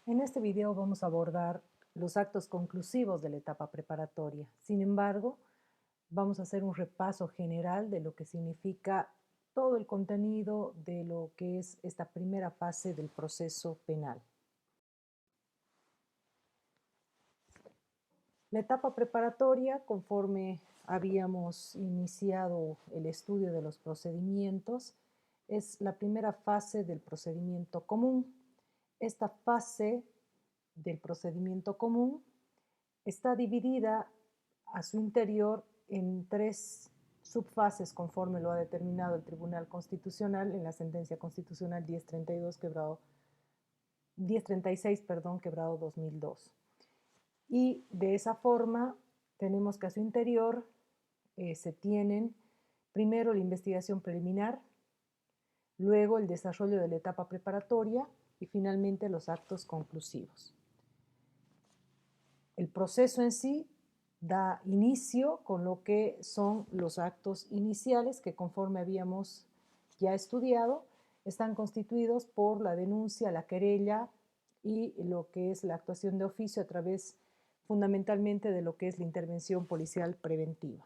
En este video vamos a abordar los actos conclusivos de la etapa preparatoria. Sin embargo, vamos a hacer un repaso general de lo que significa todo el contenido de lo que es esta primera fase del proceso penal. La etapa preparatoria, conforme habíamos iniciado el estudio de los procedimientos, es la primera fase del procedimiento común. Esta fase del procedimiento común está dividida a su interior en tres subfases conforme lo ha determinado el Tribunal Constitucional en la sentencia constitucional 1036, quebrado 2002. Y de esa forma tenemos que a su interior se tienen primero la investigación preliminar, luego el desarrollo de la etapa preparatoria y finalmente los actos conclusivos. El proceso en sí da inicio con lo que son los actos iniciales que, conforme habíamos ya estudiado, están constituidos por la denuncia, la querella y lo que es la actuación de oficio a través fundamentalmente de lo que es la intervención policial preventiva.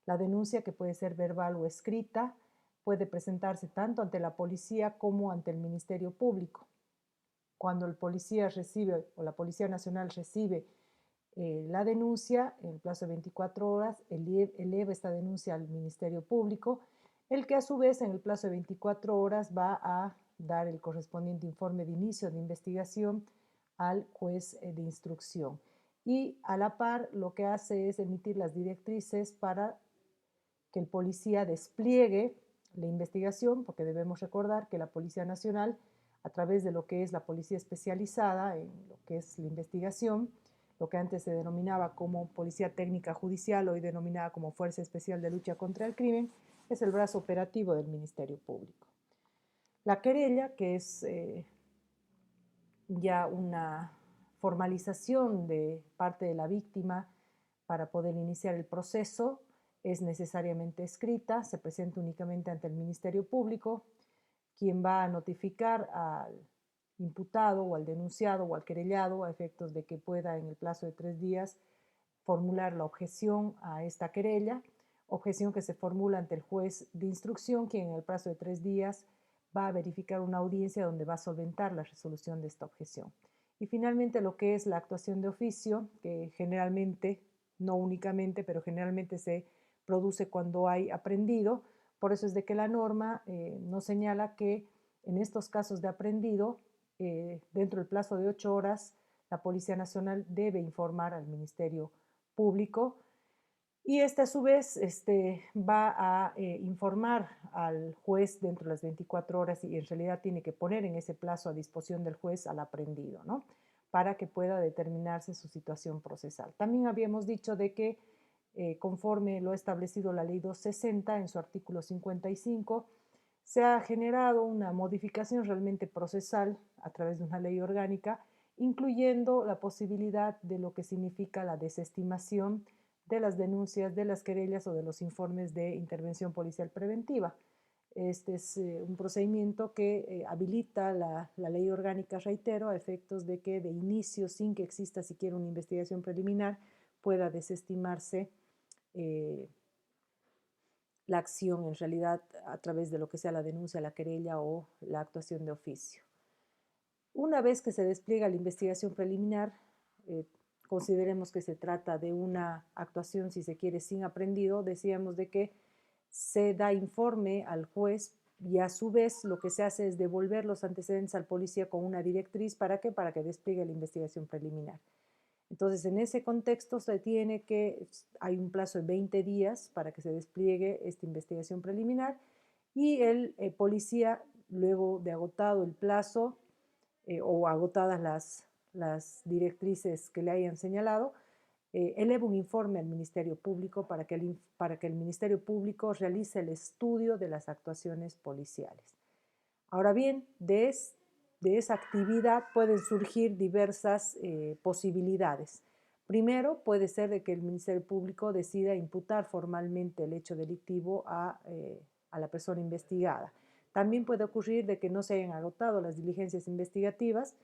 La denuncia, que puede ser verbal o escrita, puede presentarse tanto ante la policía como ante el Ministerio Público. Cuando el policía recibe o la Policía Nacional recibe la denuncia, en el plazo de 24 horas, eleva esta denuncia al Ministerio Público, el que a su vez en el plazo de 24 horas va a dar el correspondiente informe de inicio de investigación al juez de instrucción. Y a la par lo que hace es emitir las directrices para que el policía despliegue la investigación, porque debemos recordar que la Policía Nacional, a través de lo que es la policía especializada en lo que es la investigación, lo que antes se denominaba como Policía Técnica Judicial, hoy denominada como Fuerza Especial de Lucha contra el Crimen, es el brazo operativo del Ministerio Público. La querella, que es ya una formalización de parte de la víctima para poder iniciar el proceso, es necesariamente escrita, se presenta únicamente ante el Ministerio Público, quien va a notificar al imputado o al denunciado o al querellado a efectos de que pueda en el plazo de 3 días formular la objeción a esta querella, objeción que se formula ante el juez de instrucción, quien en el plazo de 3 días va a verificar una audiencia donde va a solventar la resolución de esta objeción. Y finalmente lo que es la actuación de oficio, que generalmente, no únicamente, pero generalmente se produce cuando hay aprendido. Por eso es de que la norma nos señala que en estos casos de aprendido, dentro del plazo de 8 horas, la Policía Nacional debe informar al Ministerio Público y a su vez va a informar al juez dentro de las 24 horas y en realidad tiene que poner en ese plazo a disposición del juez al aprendido, ¿no? Para que pueda determinarse su situación procesal. También habíamos dicho de que conforme lo ha establecido la Ley 260 en su artículo 55, se ha generado una modificación realmente procesal a través de una ley orgánica, incluyendo la posibilidad de lo que significa la desestimación de las denuncias, de las querellas o de los informes de intervención policial preventiva. Este es un procedimiento que habilita la ley orgánica, reitero, a efectos de que de inicio, sin que exista siquiera una investigación preliminar, pueda desestimarse la acción en realidad a través de lo que sea la denuncia, la querella o la actuación de oficio. Una vez que se despliega la investigación preliminar, consideremos que se trata de una actuación, si se quiere, sin aprendido, decíamos de que se da informe al juez y a su vez lo que se hace es devolver los antecedentes al policía con una directriz. ¿Para qué? Para que despliegue la investigación preliminar. Entonces, en ese contexto hay un plazo de 20 días para que se despliegue esta investigación preliminar y el policía, luego de agotado el plazo o agotadas las directrices que le hayan señalado, eleva un informe al Ministerio Público para que el Ministerio Público realice el estudio de las actuaciones policiales. Ahora bien, de esa actividad pueden surgir diversas posibilidades. Primero, puede ser de que el Ministerio Público decida imputar formalmente el hecho delictivo a la persona investigada. También puede ocurrir de que no se hayan agotado las diligencias investigativas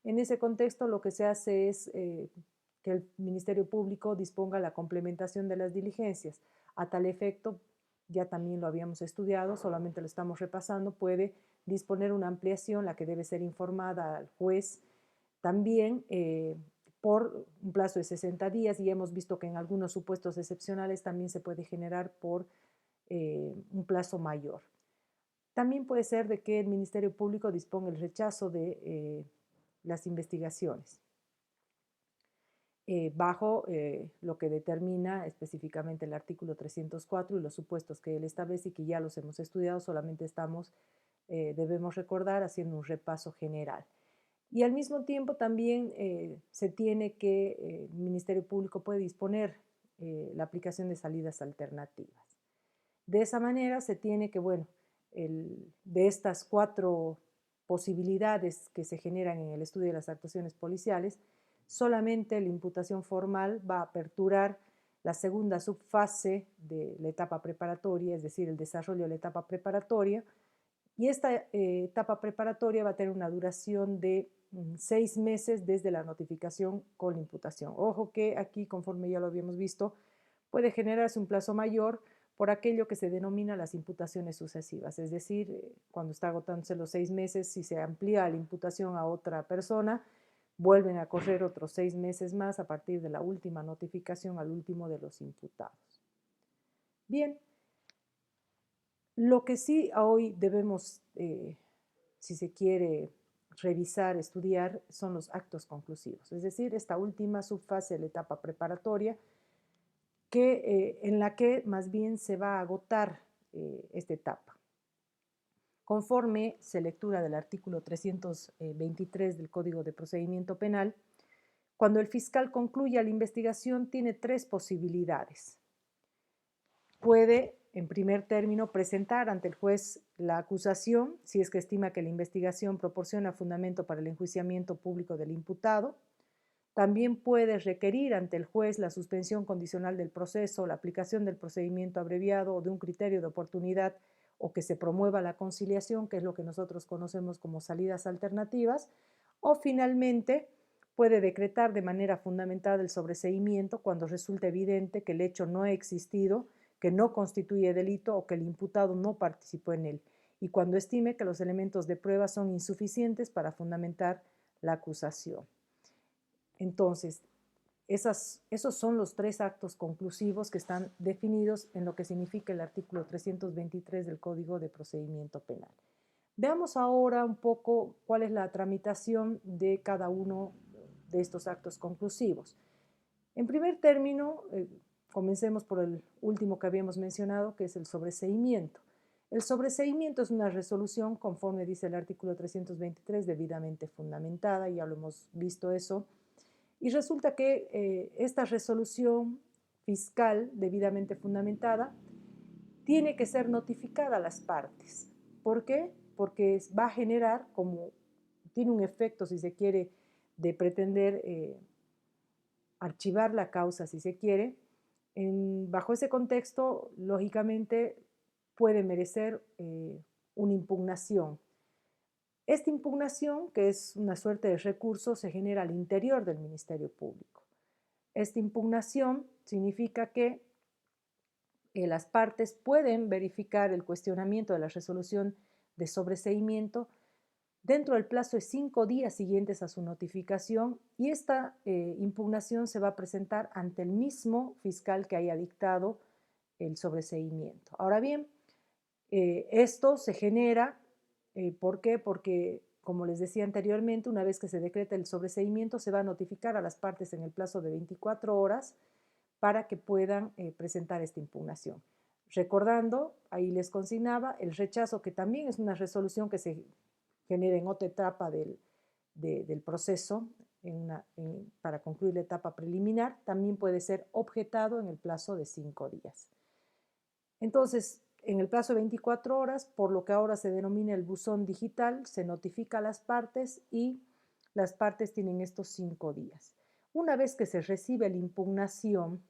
En ese contexto, lo que se hace es que el Ministerio Público disponga la complementación de las diligencias. A tal efecto, ya también lo habíamos estudiado, solamente lo estamos repasando, puede disponer una ampliación, la que debe ser informada al juez, también por un plazo de 60 días, y hemos visto que en algunos supuestos excepcionales también se puede generar por un plazo mayor. También puede ser de que el Ministerio Público disponga el rechazo de las investigaciones, bajo lo que determina específicamente el artículo 304 y los supuestos que él establece y que ya los hemos estudiado, solamente debemos recordar haciendo un repaso general. Y al mismo tiempo también se tiene que, el Ministerio Público puede disponer la aplicación de salidas alternativas. De esa manera se tiene que, bueno, de estas 4 posibilidades que se generan en el estudio de las actuaciones policiales, solamente la imputación formal va a aperturar la segunda subfase de la etapa preparatoria, es decir, el desarrollo de la etapa preparatoria, y esta etapa preparatoria va a tener una duración de 6 meses desde la notificación con la imputación. Ojo que aquí, conforme ya lo habíamos visto, puede generarse un plazo mayor por aquello que se denomina las imputaciones sucesivas, es decir, cuando está agotándose los 6 meses, si se amplía la imputación a otra persona, vuelven a correr otros 6 meses más a partir de la última notificación al último de los imputados. Bien, lo que sí hoy debemos, si se quiere revisar, estudiar, son los actos conclusivos, es decir, esta última subfase de la etapa preparatoria, en la que más bien se va a agotar esta etapa. Conforme se lectura del artículo 323 del Código de Procedimiento Penal, cuando el fiscal concluya la investigación tiene 3 posibilidades. Puede, en primer término, presentar ante el juez la acusación, si es que estima que la investigación proporciona fundamento para el enjuiciamiento público del imputado. También puede requerir ante el juez la suspensión condicional del proceso, la aplicación del procedimiento abreviado o de un criterio de oportunidad, o que se promueva la conciliación, que es lo que nosotros conocemos como salidas alternativas, o finalmente puede decretar de manera fundamentada el sobreseimiento cuando resulte evidente que el hecho no ha existido, que no constituye delito o que el imputado no participó en él, y cuando estime que los elementos de prueba son insuficientes para fundamentar la acusación. Entonces, esos son los 3 actos conclusivos que están definidos en lo que significa el artículo 323 del Código de Procedimiento Penal. Veamos ahora un poco cuál es la tramitación de cada uno de estos actos conclusivos. En primer término, comencemos por el último que habíamos mencionado, que es el sobreseimiento. El sobreseimiento es una resolución, conforme dice el artículo 323, debidamente fundamentada, ya lo hemos visto eso. Y resulta que esta resolución fiscal debidamente fundamentada tiene que ser notificada a las partes. ¿Por qué? Porque va a generar, como tiene un efecto, si se quiere, de pretender archivar la causa, si se quiere. Bajo ese contexto, lógicamente, puede merecer una impugnación. Esta impugnación, que es una suerte de recurso, se genera al interior del Ministerio Público. Esta impugnación significa que las partes pueden verificar el cuestionamiento de la resolución de sobreseimiento dentro del plazo de 5 días siguientes a su notificación, y esta impugnación se va a presentar ante el mismo fiscal que haya dictado el sobreseimiento. Ahora bien, esto se genera, ¿por qué? Porque, como les decía anteriormente, una vez que se decreta el sobreseimiento, se va a notificar a las partes en el plazo de 24 horas para que puedan presentar esta impugnación. Recordando, ahí les consignaba, el rechazo, que también es una resolución que se genera en otra etapa del proceso, para concluir la etapa preliminar, también puede ser objetado en el plazo de 5 días. Entonces, en el plazo de 24 horas, por lo que ahora se denomina el buzón digital, se notifica a las partes y las partes tienen estos 5 días. Una vez que se recibe la impugnación,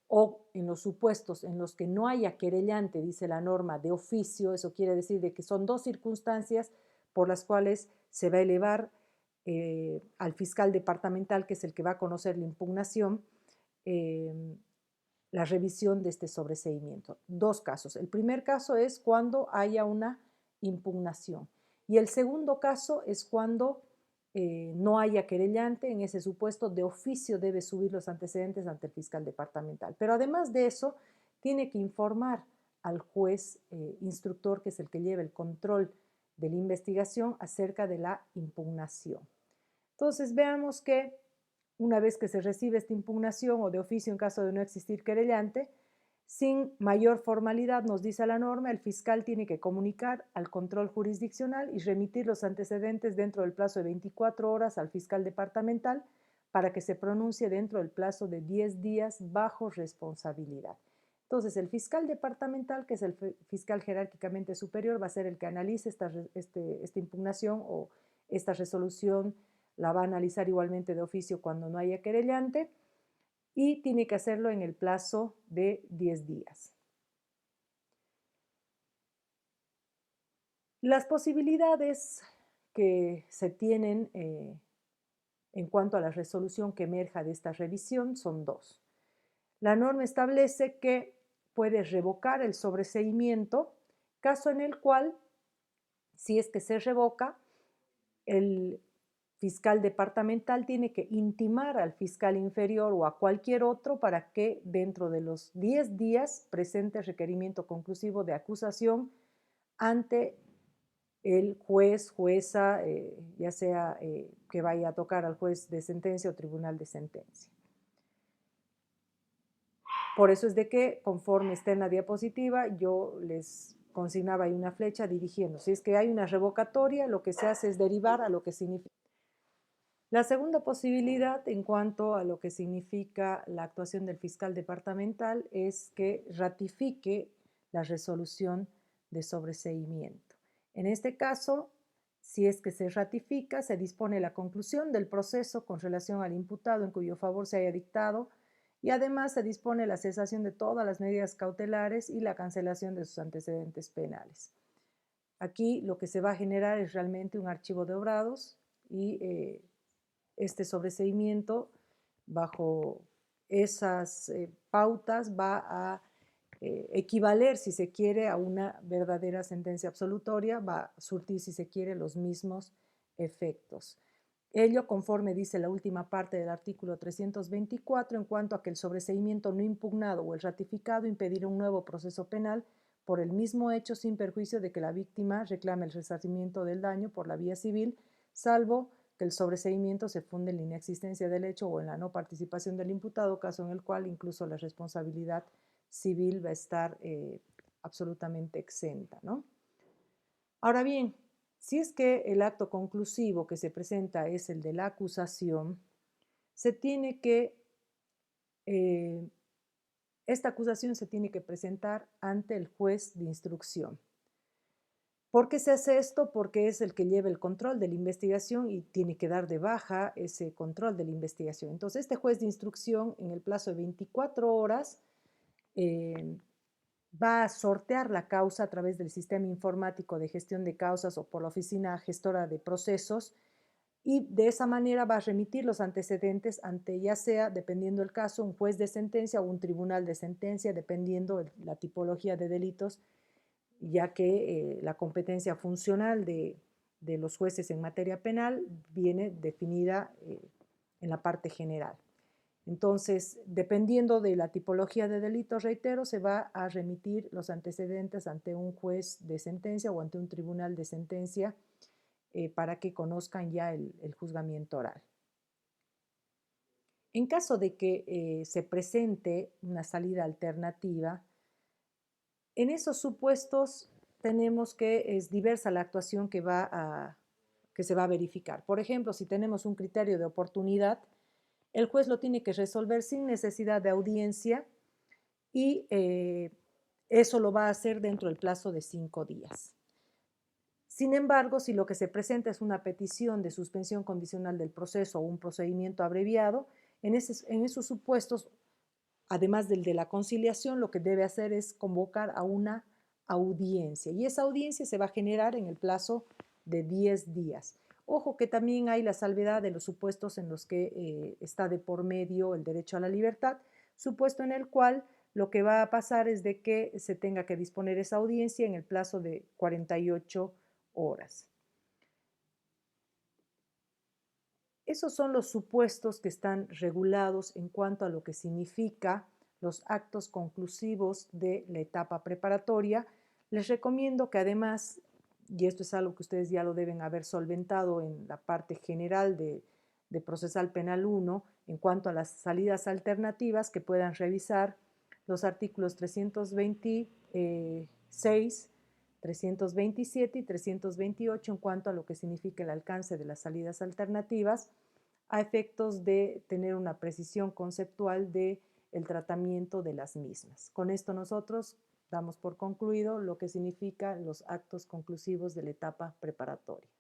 o en los supuestos en los que no haya querellante, dice la norma, de oficio, eso quiere decir de que son 2 circunstancias por las cuales se va a elevar al fiscal departamental, que es el que va a conocer la impugnación, la revisión de este sobreseimiento. Dos casos. El primer caso es cuando haya una impugnación y el segundo caso es cuando no haya querellante. En ese supuesto, de oficio debe subir los antecedentes ante el fiscal departamental. Pero además de eso, tiene que informar al juez instructor, que es el que lleva el control de la investigación, acerca de la impugnación. Entonces, veamos que una vez que se recibe esta impugnación o de oficio en caso de no existir querellante, sin mayor formalidad, nos dice la norma, el fiscal tiene que comunicar al control jurisdiccional y remitir los antecedentes dentro del plazo de 24 horas al fiscal departamental para que se pronuncie dentro del plazo de 10 días bajo responsabilidad. Entonces, el fiscal departamental, que es el fiscal jerárquicamente superior, va a ser el que analice esta impugnación o esta resolución. La va a analizar igualmente de oficio cuando no haya querellante y tiene que hacerlo en el plazo de 10 días. Las posibilidades que se tienen en cuanto a la resolución que emerja de esta revisión son dos. La norma establece que puede revocar el sobreseimiento, caso en el cual, si es que se revoca, el fiscal departamental tiene que intimar al fiscal inferior o a cualquier otro para que dentro de los 10 días presente requerimiento conclusivo de acusación ante el juez, jueza, ya sea que vaya a tocar al juez de sentencia o tribunal de sentencia. Por eso es de que, conforme está en la diapositiva, yo les consignaba ahí una flecha dirigiendo. Si es que hay una revocatoria, lo que se hace es derivar a lo que significa. La segunda posibilidad en cuanto a lo que significa la actuación del fiscal departamental es que ratifique la resolución de sobreseimiento. En este caso, si es que se ratifica, se dispone la conclusión del proceso con relación al imputado en cuyo favor se haya dictado y además se dispone la cesación de todas las medidas cautelares y la cancelación de sus antecedentes penales. Aquí lo que se va a generar es realmente un archivo de obrados y este sobreseimiento bajo esas pautas va a equivaler, si se quiere, a una verdadera sentencia absolutoria, va a surtir, si se quiere, los mismos efectos. Ello conforme dice la última parte del artículo 324 en cuanto a que el sobreseimiento no impugnado o el ratificado impedirá un nuevo proceso penal por el mismo hecho sin perjuicio de que la víctima reclame el resarcimiento del daño por la vía civil, salvo que el sobreseimiento se funde en la inexistencia del hecho o en la no participación del imputado, caso en el cual incluso la responsabilidad civil va a estar absolutamente exenta, ¿no? Ahora bien, si es que el acto conclusivo que se presenta es el de la acusación, se tiene que, esta acusación se tiene que presentar ante el juez de instrucción. ¿Por qué se hace esto? Porque es el que lleva el control de la investigación y tiene que dar de baja ese control de la investigación. Entonces, este juez de instrucción, en el plazo de 24 horas, va a sortear la causa a través del sistema informático de gestión de causas o por la oficina gestora de procesos y de esa manera va a remitir los antecedentes ante, ya sea, dependiendo del caso, un juez de sentencia o un tribunal de sentencia, dependiendo de la tipología de delitos, ya que la competencia funcional de los jueces en materia penal viene definida en la parte general. Entonces, dependiendo de la tipología de delitos, reitero, se va a remitir los antecedentes ante un juez de sentencia o ante un tribunal de sentencia para que conozcan ya el juzgamiento oral. En caso de que se presente una salida alternativa, en esos supuestos tenemos que es diversa la actuación que se va a verificar. Por ejemplo, si tenemos un criterio de oportunidad, el juez lo tiene que resolver sin necesidad de audiencia y eso lo va a hacer dentro del plazo de 5 días. Sin embargo, si lo que se presenta es una petición de suspensión condicional del proceso o un procedimiento abreviado, en esos supuestos, además del de la conciliación, lo que debe hacer es convocar a una audiencia y esa audiencia se va a generar en el plazo de 10 días. Ojo que también hay la salvedad de los supuestos en los que está de por medio el derecho a la libertad, supuesto en el cual lo que va a pasar es de que se tenga que disponer esa audiencia en el plazo de 48 horas. Esos son los supuestos que están regulados en cuanto a lo que significa los actos conclusivos de la etapa preparatoria. Les recomiendo que además, y esto es algo que ustedes ya lo deben haber solventado en la parte general de Procesal Penal 1, en cuanto a las salidas alternativas, que puedan revisar los artículos 326, 327 y 328 en cuanto a lo que significa el alcance de las salidas alternativas a efectos de tener una precisión conceptual de el tratamiento de las mismas. Con esto nosotros damos por concluido lo que significan los actos conclusivos de la etapa preparatoria.